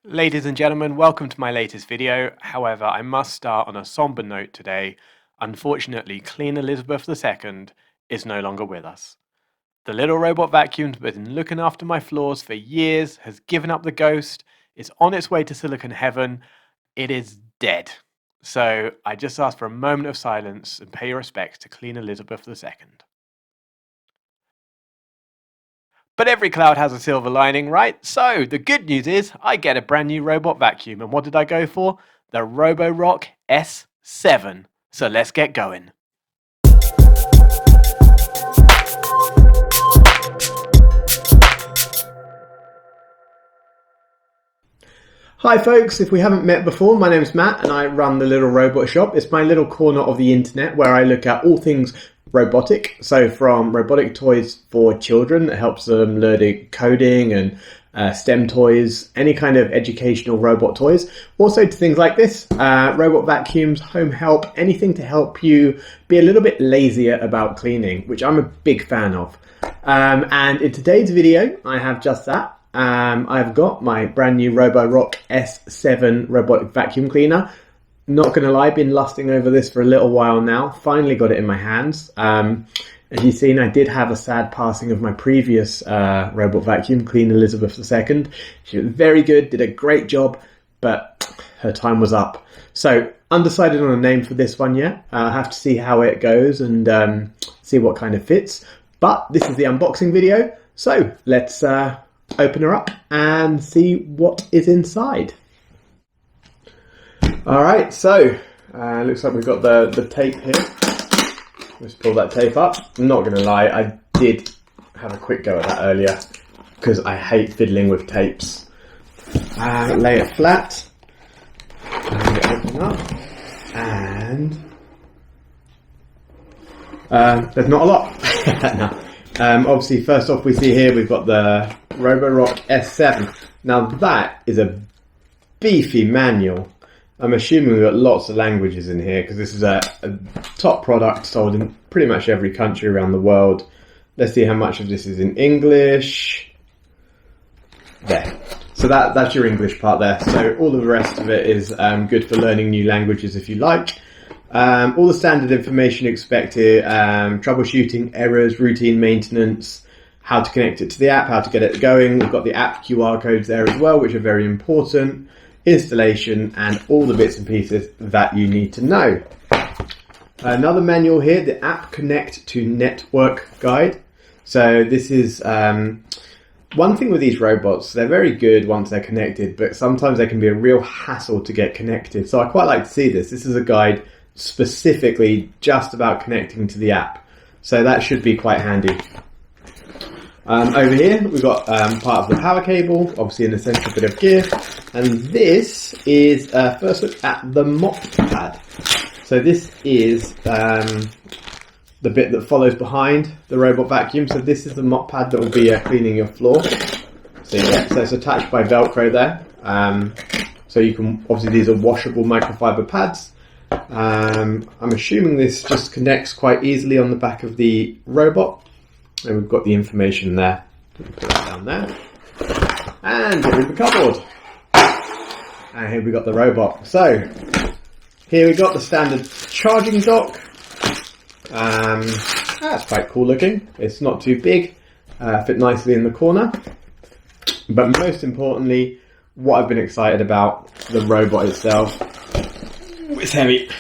Ladies and gentlemen, welcome to my latest video. However, I must start on a somber note today. Unfortunately, Queen Elizabeth II is no longer with us. The little robot vacuum's been looking after my floors for years, has given up the ghost, is on its way to Silicon Heaven. It is dead. So I just ask for a moment of silence and pay your respects to Queen Elizabeth II. But every cloud has a silver lining, right? So the good news is I get a brand new robot vacuum. And what did I go for? The Roborock S7. So let's get going. Hi folks, if we haven't met before, my name is Matt and I run the Little Robot Shop. It's my little corner of the internet where I look at all things robotic. So from robotic toys for children that helps them learn coding and STEM toys, any kind of educational robot toys. Also to things like this, robot vacuums, home help, anything to help you be a little bit lazier about cleaning, which I'm a big fan of. And in today's video, I have just that. I've got my brand new Roborock S7 robotic vacuum cleaner. Not going to lie, been lusting over this for a little while now. Finally got it in my hands. As you've seen, I did have a sad passing of my previous robot vacuum, Queen Elizabeth II. She was very good, did a great job, but her time was up. So, undecided on a name for this one yet. I'll have to see how it goes and see what kind of fits. But this is the unboxing video, so let's open her up and see what is inside. Alright, so looks like we've got the tape here. Let's pull that tape up. I'm not going to lie, I did have a quick go at that earlier because I hate fiddling with tapes. Lay it flat, open up, and there's not a lot. No. Obviously, first off we see here we've got the Roborock S7. Now that is a beefy manual. I'm assuming we've got lots of languages in here because this is a top product sold in pretty much every country around the world. Let's see how much of this is in English. There. So that's your English part there. So all of the rest of it is good for learning new languages if you like. All the standard information expected, troubleshooting, errors, routine maintenance, how to connect it to the app, how to get it going. We've got the app QR codes there as well, which are very important. Installation and all the bits and pieces that you need to know. Another manual here, the App Connect to Network Guide. So this is one thing with these robots, they're very good once they're connected, but sometimes they can be a real hassle to get connected. So I quite like to see this. This is a guide specifically just about connecting to the app. So that should be quite handy. Over here we've got part of the power cable, obviously an essential bit of gear, and this is first look at the mop pad. So this is the bit that follows behind the robot vacuum. So this is the mop pad that will be cleaning your floor. So yeah, so it's attached by Velcro there. So you can, obviously these are washable microfiber pads. I'm assuming this just connects quite easily on the back of the robot. And we've got the information there. Put that down there. And here is the cupboard. And here we got the robot. So, here we got the standard charging dock. That's quite cool looking. It's not too big. Fit nicely in the corner. But most importantly, what I've been excited about, the robot itself. Ooh, it's heavy.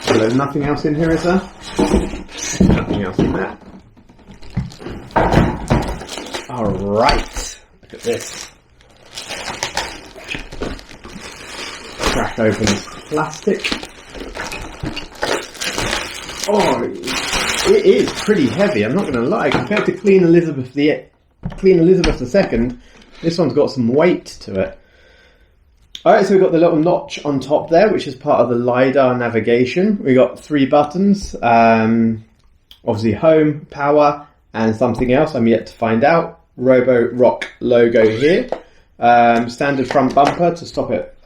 So there's nothing else in here, is there? Nothing else in there. Alright, look at this. Crack open this plastic. Oh, it is pretty heavy, I'm not going to lie. Compared to Queen Elizabeth II, this one's got some weight to it. Alright, so we've got the little notch on top there, which is part of the LiDAR navigation. We've got 3 buttons, obviously home, power, and something else I'm yet to find out. Roborock logo here. Standard front bumper to stop it,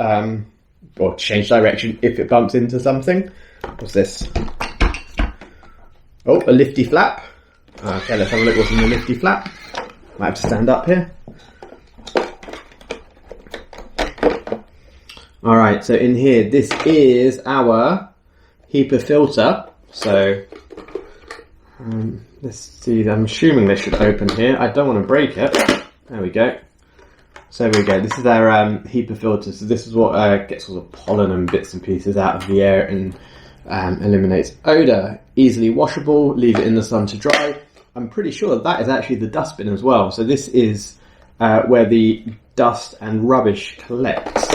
or change direction if it bumps into something. What's this? Oh, a lifty flap. Okay, let's have a look what's in the lifty flap. Might have to stand up here. All right, so in here, this is our HEPA filter. So let's see, I'm assuming this should open here. I don't want to break it. There we go. So there we go. This is our HEPA filter. So this is what gets all the pollen and bits and pieces out of the air and eliminates odor. Easily washable. Leave it in the sun to dry. I'm pretty sure that is actually the dustbin as well. So this is where the dust and rubbish collects.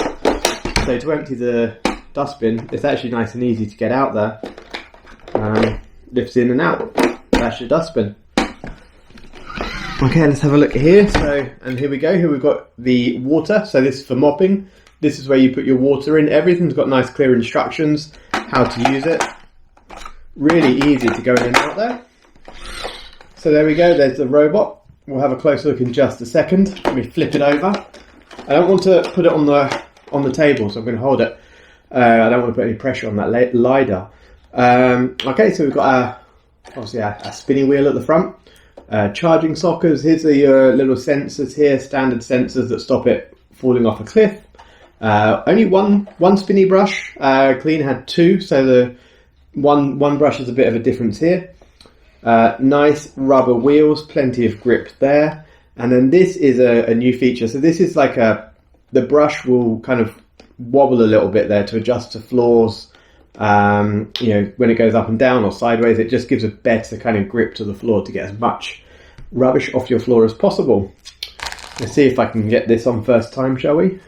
So to empty the dustbin, it's actually nice and easy to get out there. Lifts in and out. That's your dustbin. Okay, let's have a look here. So, and here we go. Here we've got the water. So this is for mopping. This is where you put your water in. Everything's got nice clear instructions how to use it. Really easy to go in and out there. So there we go. There's the robot. We'll have a closer look in just a second. Let me flip it over. I don't want to put it on the table, so I'm going to hold it. I don't want to put any pressure on that LiDAR. Okay, so we've got obviously a spinning wheel at the front. Charging sockets. Here's the little sensors here, standard sensors that stop it falling off a cliff. Only one spinny brush. Clean had two, so the one brush is a bit of a difference here. Nice rubber wheels, plenty of grip there. And then this is a new feature. So this is like the brush will kind of wobble a little bit there to adjust to floors. When it goes up and down or sideways, it just gives a better kind of grip to the floor to get as much rubbish off your floor as possible. Let's see if I can get this on first time, shall we?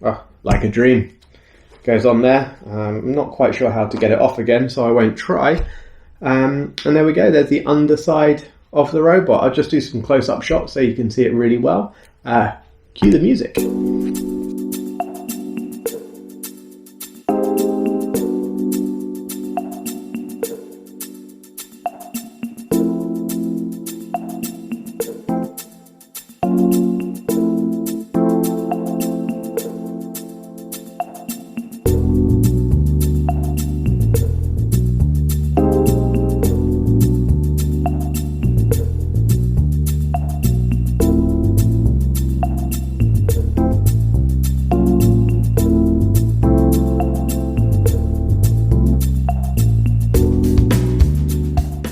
Oh, like a dream. Goes on there. I'm not quite sure how to get it off again, so I won't try. And there we go. There's the underside of the robot. I'll just do some close-up shots so you can see it really well. Cue the music.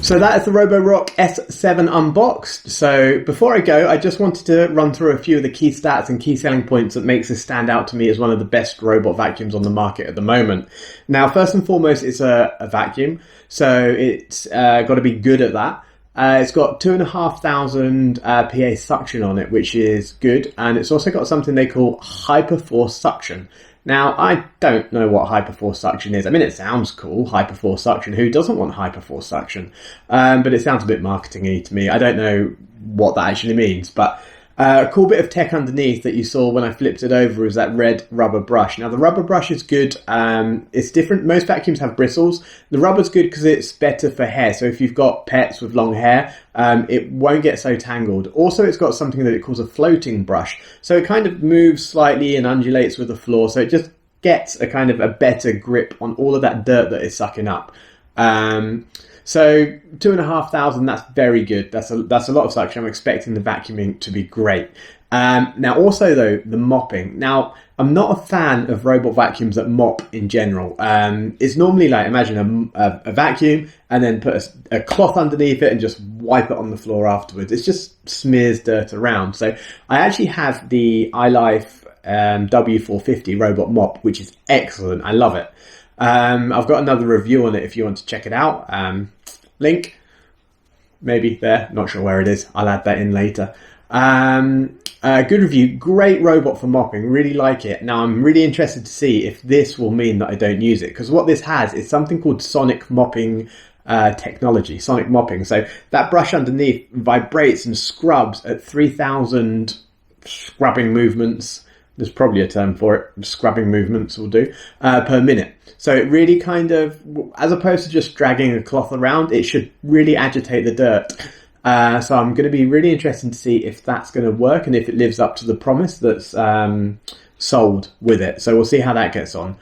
So that is the Roborock S7 unboxed. So before I go, I just wanted to run through a few of the key stats and key selling points that makes this stand out to me as one of the best robot vacuums on the market at the moment. Now, first and foremost, it's a vacuum, so it's got to be good at that. It's got 2,500 PA suction on it, which is good, and it's also got something they call HyperForce suction. Now, I don't know what HyperForce suction is. I mean, it sounds cool, HyperForce suction. Who doesn't want HyperForce suction? But it sounds a bit marketing-y to me. I don't know what that actually means. But a cool bit of tech underneath that you saw when I flipped it over is that red rubber brush. Now, the rubber brush is good. It's different. Most vacuums have bristles. The rubber's good because it's better for hair. So if you've got pets with long hair, it won't get so tangled. Also, it's got something that it calls a floating brush. So it kind of moves slightly and undulates with the floor. So it just gets a kind of a better grip on all of that dirt that it's sucking up. So 2,500, that's very good. That's a lot of suction. I'm expecting the vacuuming to be great. Now also though, the mopping. Now, I'm not a fan of robot vacuums that mop in general. It's normally like, imagine a vacuum and then put a cloth underneath it and just wipe it on the floor afterwards. It just smears dirt around. So I actually have the iLife W450 robot mop, which is excellent. I love it. I've got another review on it if you want to check it out. Link, maybe there, not sure where it is. I'll add that in later. Good review, great robot for mopping, really like it. Now I'm really interested to see if this will mean that I don't use it, because what this has is something called sonic mopping technology, sonic mopping. So that brush underneath vibrates and scrubs at 3,000 scrubbing movements. There's probably a term for it, scrubbing movements will do, per minute. So it really kind of, as opposed to just dragging a cloth around, it should really agitate the dirt. So I'm going to be really interested to see if that's going to work and if it lives up to the promise that's sold with it. So we'll see how that gets on.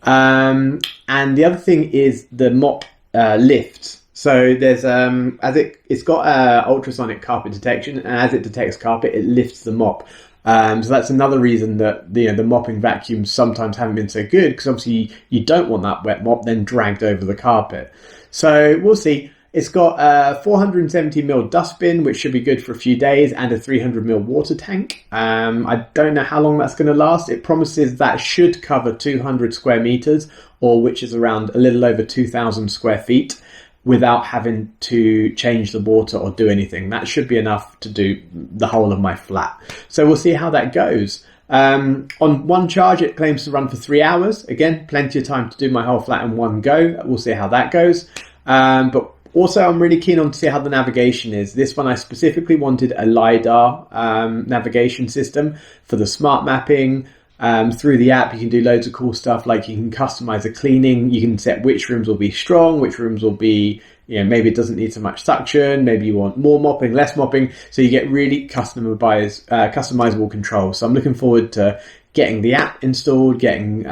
And the other thing is the mop lifts. So there's it's got ultrasonic carpet detection, and as it detects carpet, it lifts the mop. So that's another reason that the mopping vacuums sometimes haven't been so good, because obviously you don't want that wet mop then dragged over the carpet. So we'll see. It's got a 470ml dustbin, which should be good for a few days, and a 300ml water tank. I don't know how long that's going to last. It promises that should cover 200 square meters, or which is around a little over 2,000 square feet, without having to change the water or do anything. That should be enough to do the whole of my flat. So we'll see how that goes. On one charge, it claims to run for 3 hours. Again, plenty of time to do my whole flat in one go. We'll see how that goes. But also, I'm really keen on to see how the navigation is. This one, I specifically wanted a LiDAR navigation system for the smart mapping. Through the app, you can do loads of cool stuff, like you can customize the cleaning. You can set which rooms will be strong, which rooms will be, maybe it doesn't need so much suction. Maybe you want more mopping, less mopping. So you get really customizable control. So I'm looking forward to getting the app installed, getting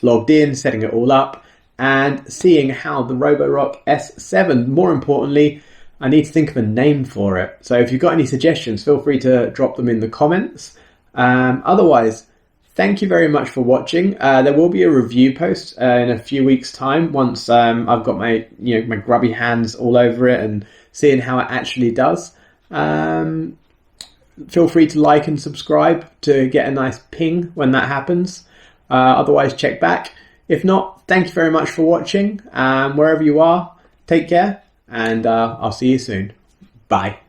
logged in, setting it all up, and seeing how the Roborock S7, more importantly, I need to think of a name for it. So if you've got any suggestions, feel free to drop them in the comments. Otherwise, thank you very much for watching. There will be a review post in a few weeks' time, once I've got my my grubby hands all over it and seeing how it actually does. Feel free to like and subscribe to get a nice ping when that happens. Otherwise, check back. If not, thank you very much for watching. Wherever you are, take care, and I'll see you soon. Bye.